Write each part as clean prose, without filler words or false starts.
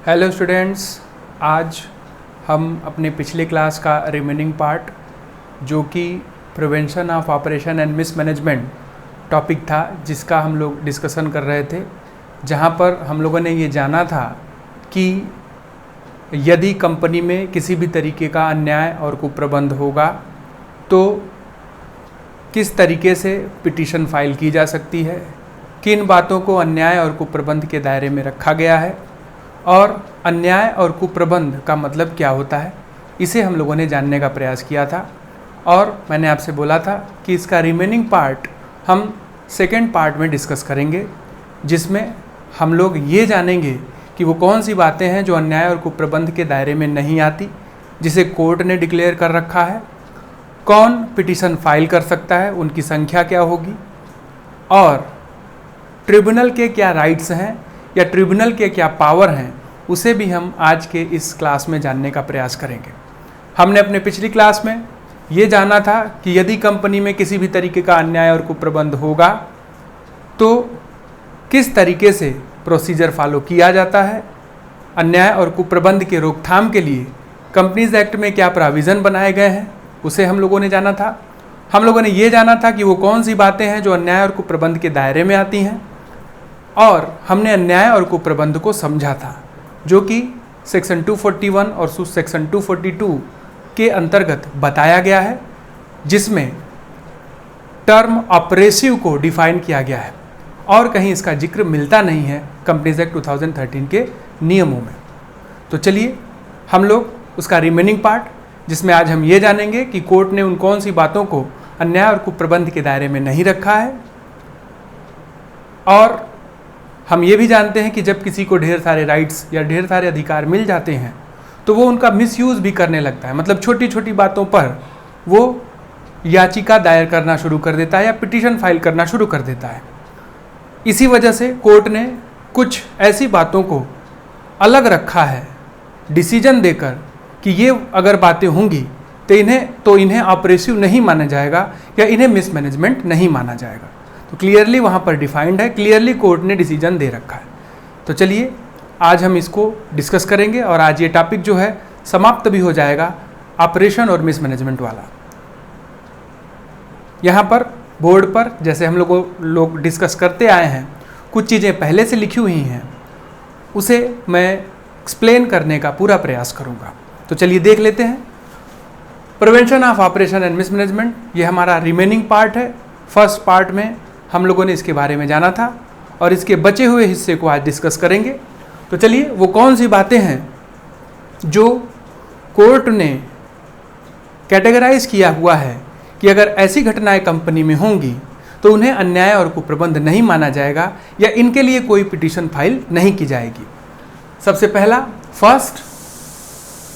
Hello students, आज हम अपने पिछले क्लास का रिमेनिंग पार्ट जो कि prevention of operation and mismanagement topic था, जिसका हम लोग डिस्कशन कर रहे थे, जहां पर हम लोगों ने ये जाना था कि यदि कंपनी में किसी भी तरीके का अन्याय और कुप्रबंध होगा तो किस तरीके से पिटीशन फाइल की जा सकती है, किन बातों को अन्याय और कुप्रबंध के दायरे में रखा गया है और अन्याय और कुप्रबंध का मतलब क्या होता है, इसे हम लोगों ने जानने का प्रयास किया था। और मैंने आपसे बोला था कि इसका रिमेनिंग पार्ट हम सेकेंड पार्ट में डिस्कस करेंगे, जिसमें हम लोग ये जानेंगे कि वो कौन सी बातें हैं जो अन्याय और कुप्रबंध के दायरे में नहीं आती, जिसे कोर्ट ने डिक्लेयर कर रखा है, कौन पिटीशन फाइल कर सकता है, उनकी संख्या क्या होगी, और ट्रिब्यूनल के क्या राइट्स हैं या ट्रिब्यूनल के क्या पावर हैं, उसे भी हम आज के इस क्लास में जानने का प्रयास करेंगे। हमने अपने पिछली क्लास में ये जाना था कि यदि कंपनी में किसी भी तरीके का अन्याय और कुप्रबंध होगा तो किस तरीके से प्रोसीजर फॉलो किया जाता है, अन्याय और कुप्रबंध के रोकथाम के लिए कंपनीज एक्ट में क्या प्रोविज़न बनाए गए हैं, उसे हम लोगों ने जाना था। हम लोगों ने ये जाना था कि वो कौन सी बातें हैं जो अन्याय और कुप्रबंध के दायरे में आती हैं, और हमने अन्याय और कुप्रबंध को समझा था, जो कि सेक्शन 241 और सेक्शन 242 के अंतर्गत बताया गया है, जिसमें टर्म ऑपरेसिव को डिफाइन किया गया है और कहीं इसका जिक्र मिलता नहीं है कंपनीज एक्ट 2013 के नियमों में। तो चलिए हम लोग उसका रिमेनिंग पार्ट, जिसमें आज हम ये जानेंगे कि कोर्ट ने उन कौन सी बातों को अन्याय और कुप्रबंध के दायरे में नहीं रखा है, और हम ये भी जानते हैं कि जब किसी को ढेर सारे राइट्स या ढेर सारे अधिकार मिल जाते हैं तो वो उनका मिसयूज़ भी करने लगता है। मतलब छोटी छोटी बातों पर वो याचिका दायर करना शुरू कर देता है या पिटीशन फाइल करना शुरू कर देता है। इसी वजह से कोर्ट ने कुछ ऐसी बातों को अलग रखा है डिसीजन देकर कि ये अगर बातें होंगी तो इन्हें ऑपरेसिव नहीं माना जाएगा या इन्हें मिसमैनेजमेंट नहीं माना जाएगा। तो क्लियरली वहाँ पर डिफाइंड है, क्लियरली कोर्ट ने डिसीजन दे रखा है। तो चलिए आज हम इसको डिस्कस करेंगे और आज ये टॉपिक जो है समाप्त भी हो जाएगा, ऑपरेशन और मिसमैनेजमेंट वाला। यहाँ पर बोर्ड पर जैसे हम लोग डिस्कस करते आए हैं, कुछ चीज़ें पहले से लिखी हुई हैं, उसे मैं एक्सप्लेन करने का पूरा प्रयास करूँगा। तो चलिए देख लेते हैं। Prevention of operation and mismanagement, ये हमारा रिमेनिंग पार्ट है। फर्स्ट पार्ट में हम लोगों ने इसके बारे में जाना था और इसके बचे हुए हिस्से को आज डिस्कस करेंगे। तो चलिए वो कौन सी बातें हैं जो कोर्ट ने कैटेगराइज किया हुआ है कि अगर ऐसी घटनाएं कंपनी में होंगी तो उन्हें अन्याय और कुप्रबंध नहीं माना जाएगा या इनके लिए कोई पिटीशन फाइल नहीं की जाएगी। सबसे पहला, first,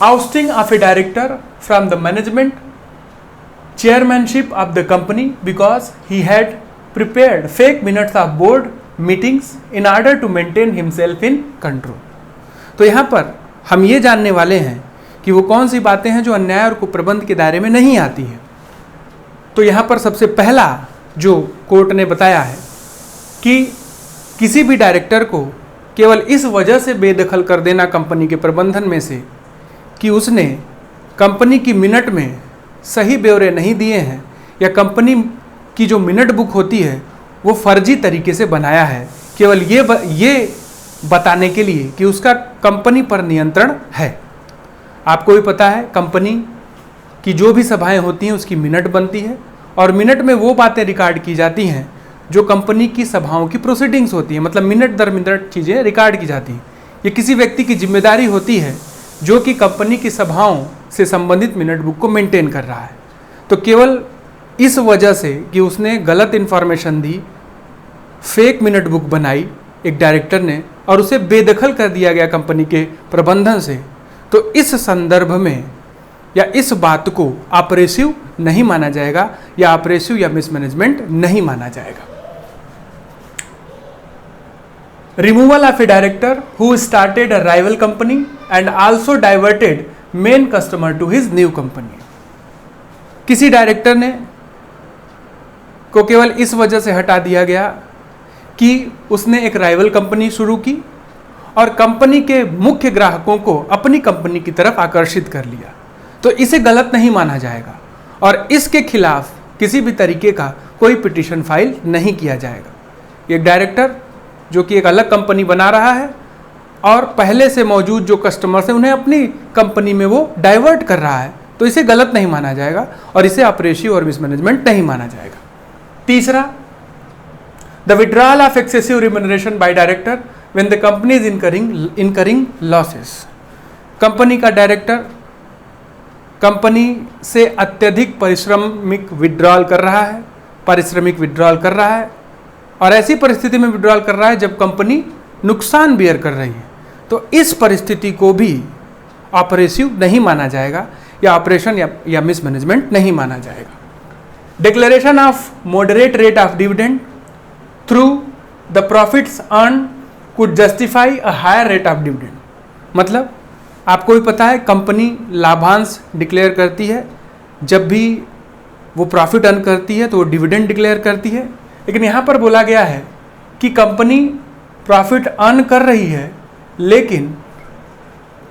ousting of a director from the management chairmanship of the company because he had prepared fake minutes of board meetings in order to maintain himself in control। तो यहाँ पर हम ये जानने वाले हैं कि वो कौन सी बातें हैं जो अन्याय और कुप्रबंध के दायरे में नहीं आती हैं। तो यहाँ पर सबसे पहला जो कोर्ट ने बताया है कि किसी भी डायरेक्टर को केवल इस वजह से बेदखल कर देना कंपनी के प्रबंधन में से कि उसने कंपनी की मिनट में सही ब्यौरे नहीं दिए हैं या कंपनी की जो मिनट बुक होती है वो फर्जी तरीके से बनाया है, केवल ये बताने के लिए कि उसका कंपनी पर नियंत्रण है। आपको भी पता है कंपनी की जो भी सभाएं होती हैं उसकी मिनट बनती है और मिनट में वो बातें रिकॉर्ड की जाती हैं जो कंपनी की सभाओं की प्रोसीडिंग्स होती हैं। मतलब मिनट दर मिनट चीज़ें रिकॉर्ड की जाती हैं। ये किसी व्यक्ति की जिम्मेदारी होती है जो कि कंपनी की सभाओं से संबंधित मिनट बुक को मेंटेन कर रहा है। तो केवल इस वजह से कि उसने गलत इन्फॉर्मेशन दी, फेक मिनट बुक बनाई एक डायरेक्टर ने और उसे बेदखल कर दिया गया कंपनी के प्रबंधन से, तो इस संदर्भ में या इस बात को ऑपरेसिव नहीं माना जाएगा या ऑपरेसिव या मिसमैनेजमेंट नहीं माना जाएगा। Removal of a director who started a rival company and also diverted main customer to his new company। किसी डायरेक्टर ने को केवल इस वजह से हटा दिया गया कि उसने एक राइवल कंपनी शुरू की और कंपनी के मुख्य ग्राहकों को अपनी कंपनी की तरफ आकर्षित कर लिया, तो इसे गलत नहीं माना जाएगा और इसके खिलाफ किसी भी तरीके का कोई पिटीशन फाइल नहीं किया जाएगा। एक डायरेक्टर जो कि एक अलग कंपनी बना रहा है और पहले से मौजूद जो कस्टमर्स हैं उन्हें अपनी कंपनी में वो डाइवर्ट कर रहा है, तो इसे गलत नहीं माना जाएगा और इसे ऑपरेसिव और मिसमैनेजमेंट नहीं माना जाएगा। तीसरा, the withdrawal of excessive remuneration by director when the company is incurring losses. Company का डायरेक्टर कंपनी से अत्यधिक पारिश्रमिक विड्रॉल कर रहा है और ऐसी परिस्थिति में विड्रॉल कर रहा है जब कंपनी नुकसान बियर कर रही है, तो इस परिस्थिति को भी ऑपरेसिव नहीं माना जाएगा या ऑपरेशन या मिसमैनेजमेंट नहीं माना जाएगा। Declaration of moderate rate of dividend through the profits earn could justify a higher rate of dividend. मतलब आपको भी पता है कंपनी लाभांश डिक्लेयर करती है, जब भी वो प्रॉफिट अर्न करती है तो वो डिविडेंड डिक्लेयर करती है, लेकिन यहाँ पर बोला गया है कि कंपनी प्रॉफिट अर्न कर रही है लेकिन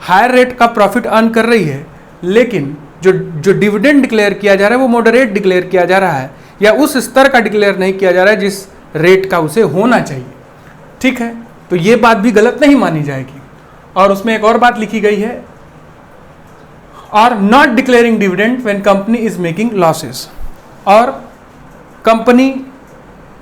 हायर रेट का प्रॉफिट अर्न कर रही है, लेकिन जो डिविडेंड डिक्लेयर किया जा रहा है वो मॉडरेट डिक्लेयर किया जा रहा है या उस स्तर का डिक्लेयर नहीं किया जा रहा है जिस रेट का उसे होना चाहिए। ठीक है, तो ये बात भी गलत नहीं मानी जाएगी। और उसमें एक और बात लिखी गई है, और not declaring dividend when company is making losses. और कंपनी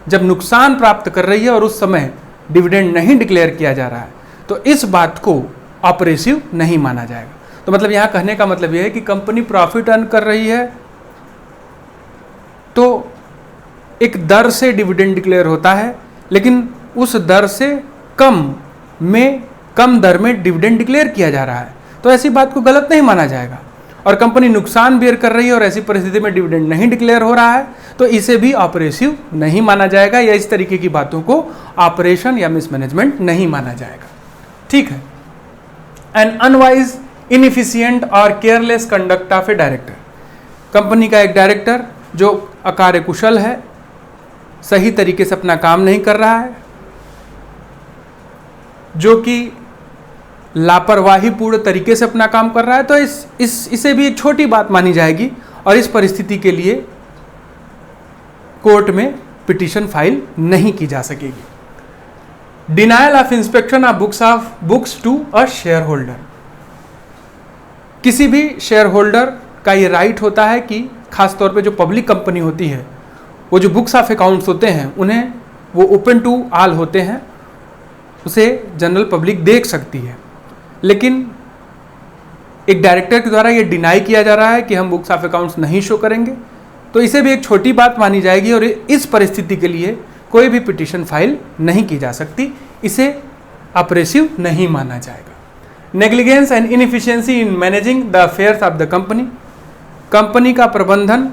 जब नुकसान प्राप्त कर रही है और उस समय डिविडेंड नहीं डिक्लेयर किया जा रहा है, तो इस बात को ऑपरेसिव नहीं माना जाएगा। तो मतलब यहाँ कहने का मतलब यह है कि कंपनी प्रॉफिट अर्न कर रही है तो एक दर से डिविडेंड डिक्लेयर होता है, लेकिन उस दर से कम दर में डिविडेंड डिक्लेयर किया जा रहा है, तो ऐसी बात को गलत नहीं माना जाएगा। और कंपनी नुकसान बेयर कर रही है और ऐसी परिस्थिति में डिविडेंड नहीं डिक्लेयर हो रहा है, तो इसे भी ऑपरेसिव नहीं माना जाएगा या इस तरीके की बातों को ऑपरेशन या मिसमैनेजमेंट नहीं माना जाएगा। ठीक है। एन अनवाइज, इनएफिशिएंट और careless conduct of A director. Company का एक डायरेक्टर जो अकार्यकुशल है, सही तरीके से अपना काम नहीं कर रहा है, जो कि लापरवाही पूर्ण तरीके से अपना काम कर रहा है, तो इसे भी एक छोटी बात मानी जाएगी और इस परिस्थिति के लिए कोर्ट में पिटीशन फाइल नहीं की जा सकेगी। Denial of inspection of books to a shareholder. किसी भी शेयर होल्डर का ये राइट होता है कि खासतौर पे जो पब्लिक कंपनी होती है, वो जो बुक्स ऑफ अकाउंट्स होते हैं उन्हें वो ओपन टू ऑल होते हैं, उसे जनरल पब्लिक देख सकती है, लेकिन एक डायरेक्टर के द्वारा ये डिनाई किया जा रहा है कि हम बुक्स ऑफ अकाउंट्स नहीं शो करेंगे, तो इसे भी एक छोटी बात मानी जाएगी और इस परिस्थिति के लिए कोई भी पिटीशन फाइल नहीं की जा सकती, इसे ऑपरेसिव नहीं माना जाएगा। Negligence and inefficiency in managing the affairs of the company. Company का प्रबंधन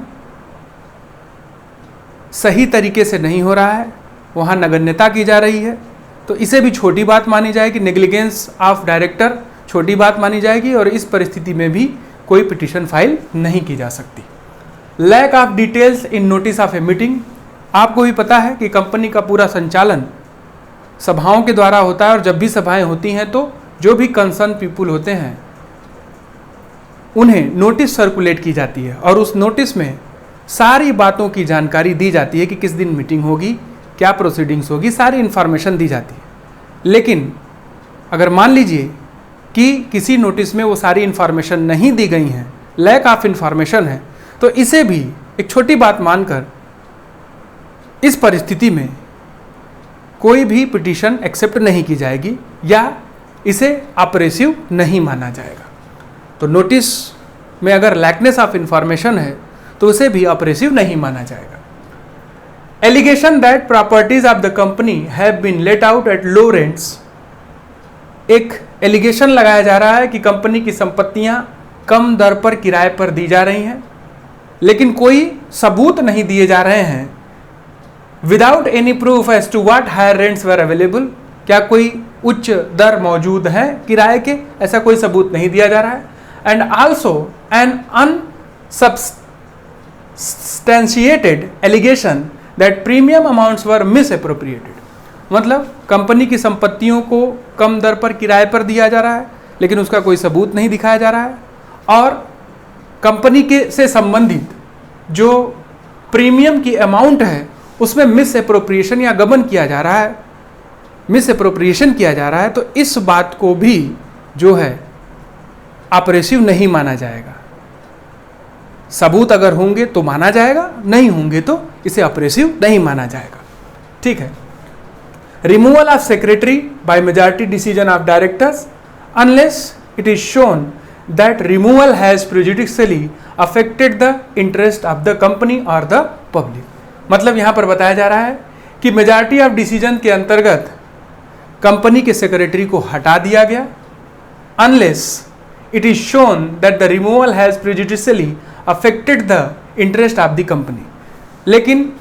सही तरीके से नहीं हो रहा है, वहाँ नगण्यता की जा रही है, तो इसे भी छोटी बात मानी जाएगी। नेग्लिजेंस ऑफ डायरेक्टर छोटी बात मानी जाएगी और इस परिस्थिति में भी कोई पिटीशन फाइल नहीं की जा सकती। Lack of details in notice of a meeting. आपको भी पता है कि कंपनी का पूरा संचालन सभाओं के द्वारा होता है और जब भी सभाएं होती हैं तो जो भी कंसर्न पीपुल होते हैं उन्हें नोटिस सर्कुलेट की जाती है और उस नोटिस में सारी बातों की जानकारी दी जाती है कि किस दिन मीटिंग होगी, क्या प्रोसीडिंग्स होगी, सारी इन्फॉर्मेशन दी जाती है। लेकिन अगर मान लीजिए कि किसी नोटिस में वो सारी इन्फॉर्मेशन नहीं दी गई हैं, लैक ऑफ इन्फॉर्मेशन है, तो इसे भी एक छोटी बात मानकर इस परिस्थिति में कोई भी पिटीशन एक्सेप्ट नहीं की जाएगी या इसे ऑपरेसिव नहीं माना जाएगा। तो नोटिस में अगर लैकनेस ऑफ इन्फॉर्मेशन है तो उसे भी ऑपरेसिव नहीं माना जाएगा। Allegation that properties of the company have been let out at low rents. एक एलिगेशन लगाया जा रहा है कि कंपनी की संपत्तियां कम दर पर किराए पर दी जा रही हैं, लेकिन कोई सबूत नहीं दिए जा रहे हैं। Without any proof as to what higher rents were available. क्या कोई उच्च दर मौजूद है किराए के, ऐसा कोई सबूत नहीं दिया जा रहा है। And also an unsubstantiated allegation that premium amounts were misappropriated. मतलब कंपनी की संपत्तियों को कम दर पर किराए पर दिया जा रहा है, लेकिन उसका कोई सबूत नहीं दिखाया जा रहा है, और कंपनी के से संबंधित जो प्रीमियम की अमाउंट है उसमें मिस एप्रोप्रिएशन या गबन किया जा रहा है, मिस एप्रोप्रिएशन किया जा रहा है, तो इस बात को भी जो है ऑपरेसिव नहीं माना जाएगा। सबूत अगर होंगे तो माना जाएगा, नहीं होंगे तो इसे ऑपरेसिव नहीं माना जाएगा। ठीक है। Removal of secretary by majority decision of directors unless it is shown that removal has prejudicially affected the interest of the company और द पब्लिक। मतलब यहां पर बताया जा रहा है कि मेजॉरिटी ऑफ डिसीजन के अंतर्गत कंपनी के सेक्रेटरी को हटा दिया गया, unless it is shown that the removal has prejudicially affected the interest of the company. लेकिन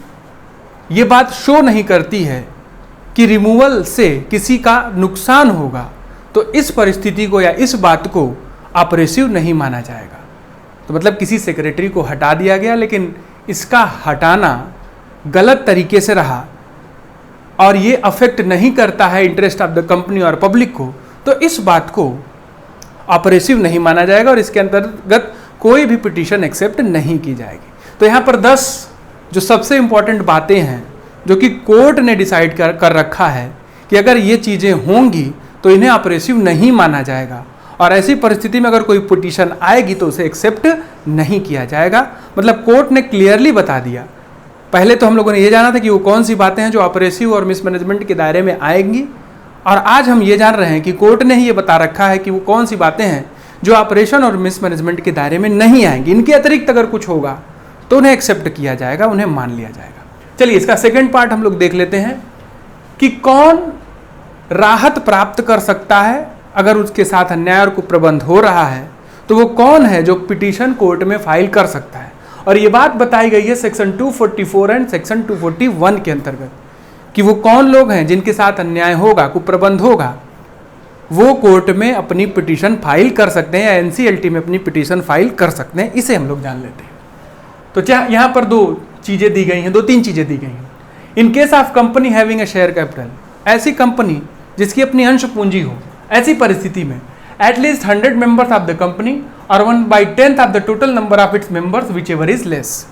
ये बात शो नहीं करती है कि रिमूवल से किसी का नुकसान होगा, तो इस परिस्थिति को या इस बात को ऑपरेसिव नहीं माना जाएगा। तो मतलब किसी सेक्रेटरी को हटा दिया गया, लेकिन इसका हटाना गलत तरीके से रहा और ये अफेक्ट नहीं करता है इंटरेस्ट ऑफ द कंपनी और पब्लिक को, तो इस बात को ऑपरेसिव नहीं माना जाएगा और इसके अंतर्गत कोई भी पिटीशन एक्सेप्ट नहीं की जाएगी। तो यहाँ पर 10 जो सबसे इंपॉर्टेंट बातें हैं जो कि कोर्ट ने डिसाइड कर रखा है कि अगर ये चीज़ें होंगी तो इन्हें ऑपरेसिव नहीं माना जाएगा, और ऐसी परिस्थिति में अगर कोई पिटीशन आएगी तो उसे एक्सेप्ट नहीं किया जाएगा। मतलब कोर्ट ने क्लियरली बता दिया। पहले तो हम लोगों ने ये जाना था कि वो कौन सी बातें हैं जो ऑपरेसिव और मिसमैनेजमेंट के दायरे में आएंगी, और आज हम ये जान रहे हैं कि कोर्ट ने ही ये बता रखा है कि वो कौन सी बातें हैं जो ऑपरेशन और मिसमैनेजमेंट के दायरे में नहीं आएंगी। इनके अतिरिक्त अगर कुछ होगा तो उन्हें एक्सेप्ट किया जाएगा, उन्हें मान लिया जाएगा। चलिए इसका सेकंड पार्ट हम लोग देख लेते हैं कि कौन राहत प्राप्त कर सकता है अगर उसके साथ अन्याय और कुप्रबंध हो रहा है, तो वो कौन है जो पिटीशन कोर्ट में फाइल कर सकता है। और ये बात बताई गई है सेक्शन 244 एंड सेक्शन 241 के अंतर्गत कि वो कौन लोग हैं जिनके साथ अन्याय होगा, कुप्रबंध होगा, वो कोर्ट में अपनी पिटीशन फाइल कर सकते हैं या एनसीएलटी में अपनी पिटीशन फाइल कर सकते हैं। इसे हम लोग जान लेते हैं। तो यहाँ पर 2 चीज़ें दी गई हैं, 2-3 चीज़ें दी गई हैं। In case of company having a share capital, ऐसी कंपनी जिसकी अपनी अंश पूंजी हो, ऐसी परिस्थिति में at least 100 members of the company और 1/10 of the total number of its members which ever is less.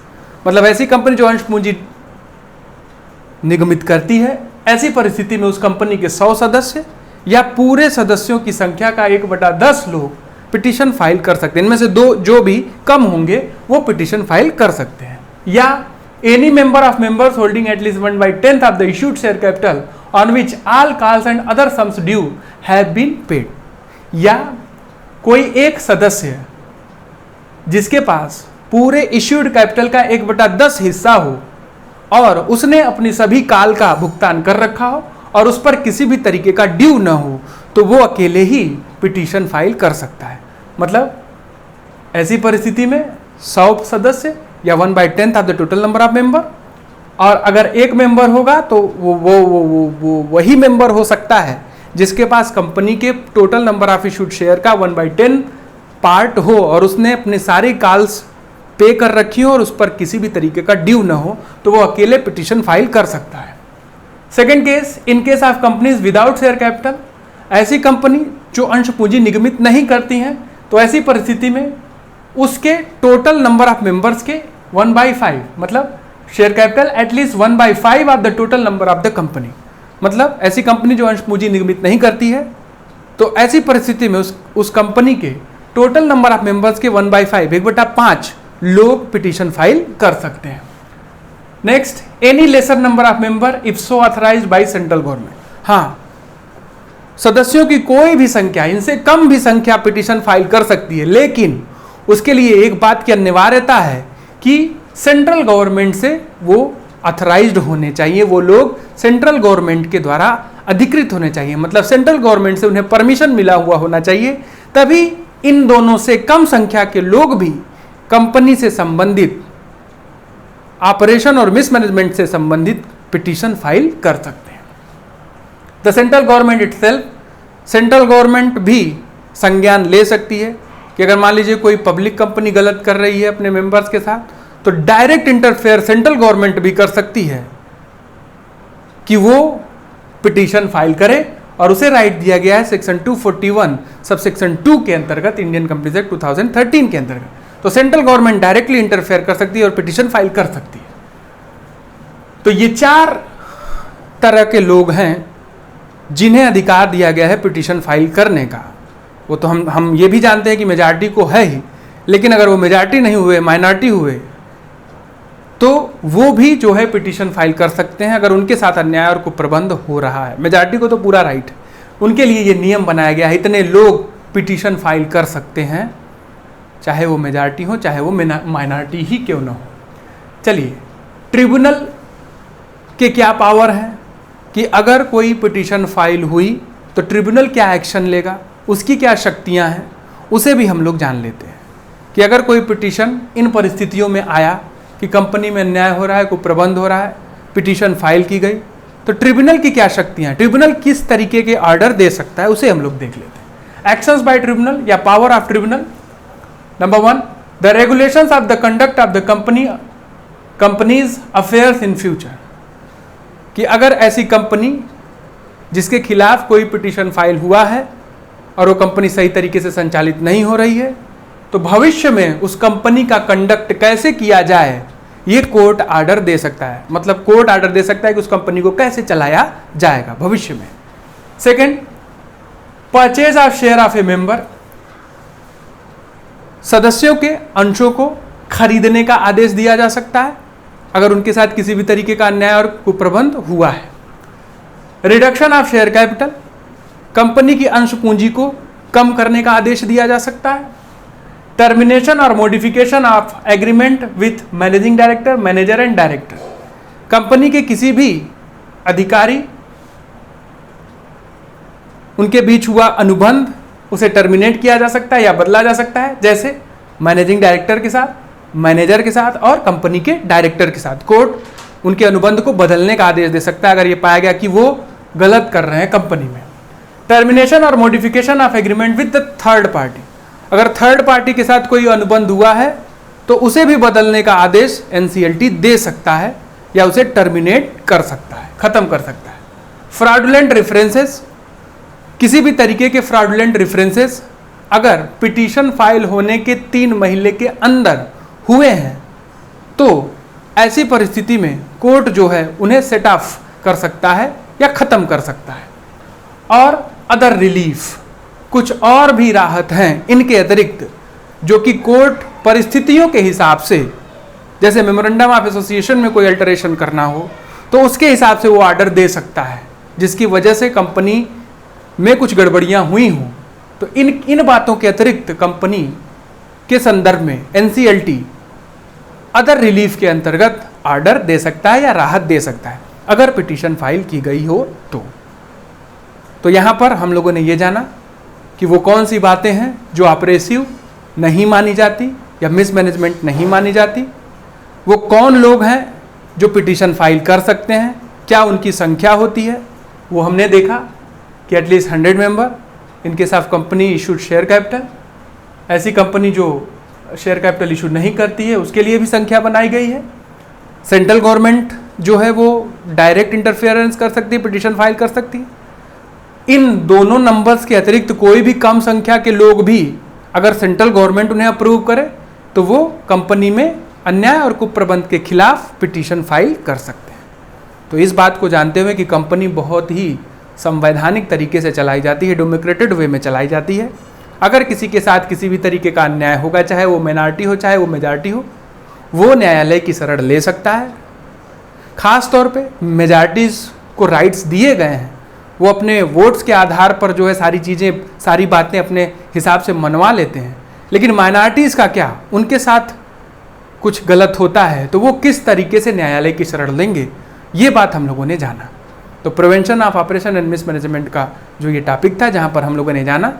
मतलब ऐसी कंपनी जो अंश पूंजी निगमित करती है, ऐसी परिस्थिति में उस कंपनी के 100 सदस्य या पूरे सदस्यों की संख्या का 1/10 लोग पिटीशन फाइल कर सकते हैं। इनमें से 2 जो भी कम होंगे वो पिटीशन फाइल कर सकते हैं। या any member of members holding at least 1/10 of the issued share capital on which all calls and other sums due have been paid. या कोई एक सदस्य जिसके पास पूरे इश्यूड कैपिटल का 1/10 हिस्सा हो और उसने अपनी सभी काल का भुगतान कर रखा हो और उस पर किसी भी तरीके का ड्यू न हो, तो वो अकेले ही पिटीशन फाइल कर सकता है। मतलब ऐसी परिस्थिति में 100 सदस्य या 1/10 of the total number of member, और अगर एक मेंबर होगा तो वो वही मेंबर हो सकता है जिसके पास कंपनी के total number of issued share का 1/10 पार्ट हो और उसने अपने सारे कॉल्स पे कर रखी हो और उस पर किसी भी तरीके का ड्यू न हो, तो वो अकेले पिटीशन फाइल कर सकता है। Second case, in case of companies without share capital, ऐसी कंपनी जो अंश पूंजी निगमित नहीं करती हैं, तो ऐसी परिस्थिति में उसके टोटल नंबर ऑफ मेंबर्स के 1/5, मतलब share capital at least 1/5 of the total number of the company. मतलब ऐसी कंपनी जो अंश पूंजी निगमित नहीं करती है, तो ऐसी परिस्थिति में उस कंपनी के टोटल नंबर ऑफ मेंबर्स के 1/5, 1/5 लोग पिटीशन फाइल कर सकते हैं। Next, any laser number of member if so authorised by central government. हाँ, सदस्यों की कोई भी संख्या, इनसे कम भी संख्या पिटीशन फाइल कर सकती है, लेकिन उसके लिए एक बात की अनिवार्यता है कि सेंट्रल गवर्नमेंट से वो ऑथराइज्ड होने चाहिए, वो लोग सेंट्रल गवर्नमेंट के द्वारा अधिकृत होने चाहिए। मतलब सेंट्रल गवर्नमेंट से उन्हें परमिशन मिला हुआ होना चाहिए, तभी इन दोनों से कम संख्या के लोग भी कंपनी से संबंधित ऑपरेशन और मिसमैनेजमेंट से संबंधित पिटीशन फाइल कर सकते हैं। The central government itself, central government भी संज्ञान ले सकती है कि अगर मान लीजिए कोई पब्लिक कंपनी गलत कर रही है अपने मेंबर्स के साथ, तो डायरेक्ट इंटरफेयर सेंट्रल गवर्नमेंट भी कर सकती है कि वो पिटीशन फाइल करे और उसे राइट दिया गया है सेक्शन 241 सब सेक्शन 2 के अंतर्गत इंडियन कंपनीज एक्ट 2013 के अंतर्गत। तो सेंट्रल गवर्नमेंट डायरेक्टली इंटरफेयर कर सकती है और पिटीशन फाइल कर सकती है। तो ये 4 तरह के लोग हैं जिन्हें अधिकार दिया गया है पिटीशन फाइल करने का। वो तो हम ये भी जानते हैं कि मेजॉरिटी को है ही, लेकिन अगर वो मेजॉरिटी नहीं हुए, माइनॉरिटी हुए, तो वो भी जो है पिटीशन फाइल कर सकते हैं अगर उनके साथ अन्याय और कुप्रबंध हो रहा है। मेजॉरिटी को तो पूरा राइट है, उनके लिए ये नियम बनाया गया है, इतने लोग पिटीशन फाइल कर सकते हैं, चाहे वो मेजॉरिटी हो चाहे वो माइनॉरिटी ही क्यों ना हो। चलिए, ट्रिब्यूनल के क्या पावर है कि अगर कोई पिटीशन फाइल हुई तो ट्रिब्यूनल क्या एक्शन लेगा, उसकी क्या शक्तियां हैं, उसे भी हम लोग जान लेते हैं कि अगर कोई पिटीशन इन परिस्थितियों में आया कि कंपनी में अन्याय हो रहा है, कोई प्रबंध हो रहा है, पिटीशन फाइल की गई, तो ट्रिब्यूनल की क्या शक्तियां हैं, ट्रिब्यूनल किस तरीके के ऑर्डर दे सकता है, उसे हम लोग देख लेते हैं। एक्शंस बाय ट्रिब्यूनल या power of tribunal. Number 1, the regulations of the conduct of the companies affairs in future, कि अगर ऐसी कंपनी जिसके खिलाफ कोई पिटीशन फाइल हुआ है और वो कंपनी सही तरीके से संचालित नहीं हो रही है, तो भविष्य में उस कंपनी का कंडक्ट कैसे किया जाए, ये कोर्ट आर्डर दे सकता है। मतलब कोर्ट आर्डर दे सकता है कि उस कंपनी को कैसे चलाया जाएगा भविष्य में। Second, purchase of share of A member, सदस्यों के अंशों को खरीदने का आदेश दिया जा सकता है अगर उनके साथ किसी भी तरीके का अन्याय और कुप्रबंध हुआ है। Reduction of share capital, company की अंश पूंजी को कम करने का आदेश दिया जा सकता है। टर्मिनेशन और modification of agreement with managing director, manager and director, company के किसी भी अधिकारी उनके बीच हुआ अनुबंध उसे टर्मिनेट किया जा सकता है या बदला जा सकता है, जैसे मैनेजिंग डायरेक्टर के साथ, मैनेजर के साथ और कंपनी के डायरेक्टर के साथ। कोर्ट उनके अनुबंध को बदलने का आदेश दे सकता है अगर ये पाया गया कि वो गलत कर रहे हैं कंपनी में। टर्मिनेशन और modification of agreement with the third party, अगर थर्ड पार्टी के साथ कोई अनुबंध हुआ है तो उसे भी बदलने का आदेश एनसीएलटी दे सकता है या उसे टर्मिनेट कर सकता है, खत्म कर सकता है। फ्रॉडुलेंट रेफरेंसेस, किसी भी तरीके के फ्रॉडुलेंट रेफरेंसेस अगर पिटीशन फाइल होने के 3 महीने के अंदर हुए हैं तो ऐसी परिस्थिति में कोर्ट जो है उन्हें सेट ऑफ कर सकता है या खत्म कर सकता है। और अदर रिलीफ, कुछ और भी राहत हैं इनके अतिरिक्त जो कि कोर्ट परिस्थितियों के हिसाब से, जैसे मेमोरेंडम ऑफ एसोसिएशन में कोई अल्टरेशन करना हो तो उसके हिसाब से वो ऑर्डर दे सकता है जिसकी वजह से कंपनी में कुछ गड़बड़ियां हुई हों। तो इन बातों के अतिरिक्त कंपनी के संदर्भ में एनसीएलटी अदर रिलीफ के अंतर्गत ऑर्डर दे सकता है या राहत दे सकता है अगर पिटीशन फाइल की गई हो तो यहाँ पर हम लोगों ने ये जाना कि वो कौन सी बातें हैं जो ऑपरेसिव नहीं मानी जाती या मिसमैनेजमेंट नहीं मानी जाती, वो कौन लोग हैं जो पिटीशन फाइल कर सकते हैं, क्या उनकी संख्या होती है, वो हमने देखा कि एटलीस्ट 100 मेंबर, इनके साथ कंपनी इशूड शेयर कैपिटल, ऐसी कंपनी जो शेयर कैपिटल इशू नहीं करती है उसके लिए भी संख्या बनाई गई है। सेंट्रल गवर्नमेंट जो है वो डायरेक्ट इंटरफेरेंस कर सकती है, पिटीशन फाइल कर सकती है। इन दोनों नंबर्स के अतिरिक्त कोई भी कम संख्या के लोग भी अगर सेंट्रल गवर्नमेंट उन्हें अप्रूव करे तो वो कंपनी में अन्याय और कुप्रबंध के खिलाफ पिटीशन फाइल कर सकते हैं। तो इस बात को जानते हुए कि कंपनी बहुत ही संवैधानिक तरीके से चलाई जाती है, डेमोक्रेटेड वे में चलाई जाती है, अगर किसी के साथ किसी भी तरीके का अन्याय होगा, चाहे वो माइनॉरिटी हो चाहे वो मेजॉरिटी हो, वो न्यायालय की शरण ले सकता है। खास तौर पे मेजॉरिटीज़ को राइट्स दिए गए हैं, वो अपने वोट्स के आधार पर जो है सारी चीज़ें, सारी बातें अपने हिसाब से मनवा लेते हैं। लेकिन माइनॉरिटीज़ का क्या, उनके साथ कुछ गलत होता है तो वो किस तरीके से न्यायालय की शरण लेंगे, ये बात हम लोगों ने जाना। तो prevention of operation and mismanagement का जो ये टॉपिक था, जहाँ पर हम लोगों ने जाना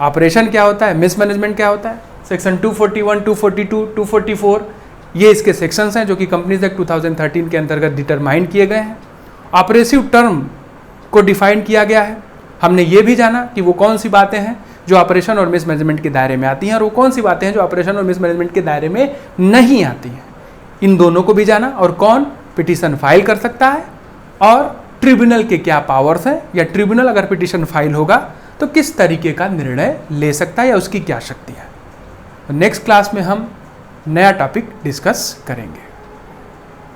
ऑपरेशन क्या होता है, मिसमैनेजमेंट क्या होता है, सेक्शन 241, 242, 244 ये इसके सेक्शंस हैं जो कि कंपनीज एक्ट 2013 के अंतर्गत डिटरमाइन किए गए हैं। ऑपरेसिव टर्म को डिफाइन किया गया है। हमने ये भी जाना कि वो कौन सी बातें हैं जो ऑपरेशन और मिसमैनेजमेंट के दायरे में आती हैं और वो कौन सी बातें हैं जो ऑपरेशन और मिसमैनेजमेंट के दायरे में नहीं आती हैं। इन दोनों को भी जाना और कौन पिटीशन फाइल कर सकता है और ट्रिब्यूनल के क्या पावर्स हैं, या ट्रिब्यूनल अगर पिटिशन फाइल होगा तो किस तरीके का निर्णय ले सकता है या उसकी क्या शक्ति है। नेक्स्ट क्लास में हम नया टॉपिक डिस्कस करेंगे।